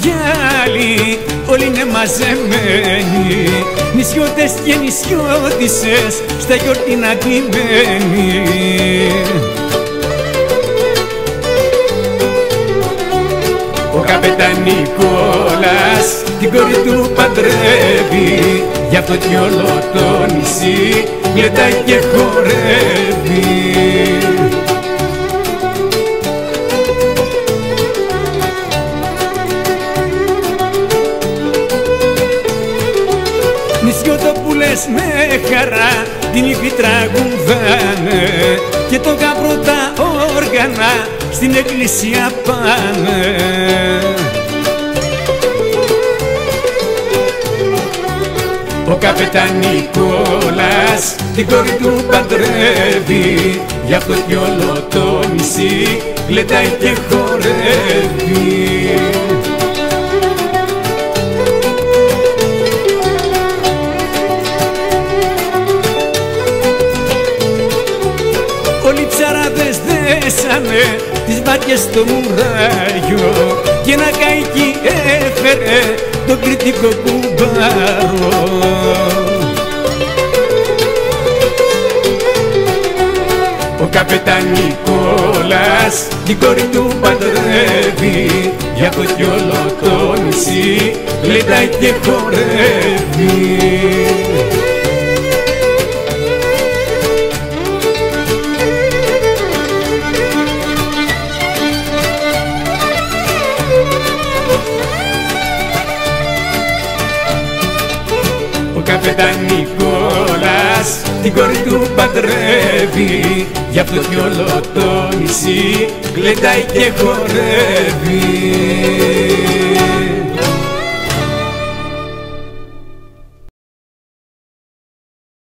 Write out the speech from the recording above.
κι όλοι είναι μαζεμένοι, νησιώτες και νησιώτισσες στα γιορτίνα κλειμμένοι. Ο καπετάν Νικόλας την κόρη του παντρεύει, γι' αυτό κι όλο το νησί γλεντάει και χορεύει. Νησιωτοπούλες με χαρά την ύφη τραγουδάνε και το γαμπρό τα όργανα στην εκκλησία πάνε. Ο καπετάν Νικόλας την κόρη του παντρεύει, γι' αυτό κι όλο το νησί γλεντάει και χορεύει. Όλοι οι ψαράδες δέσανε τις μπάτιες στο μουράγιο και ένα καϊκί έφερε το κριτικό κουμπάρο. Ο καπετάν Νικόλας την κόρη του παντρεύει, γι' αυτό κι όλο το νησί γλεντάει και χορεύει. Ο καπετάν Νικόλας την κόρη του παντρεύει, γι' αυτό κι όλο το νησί γλεντάει και χορεύει.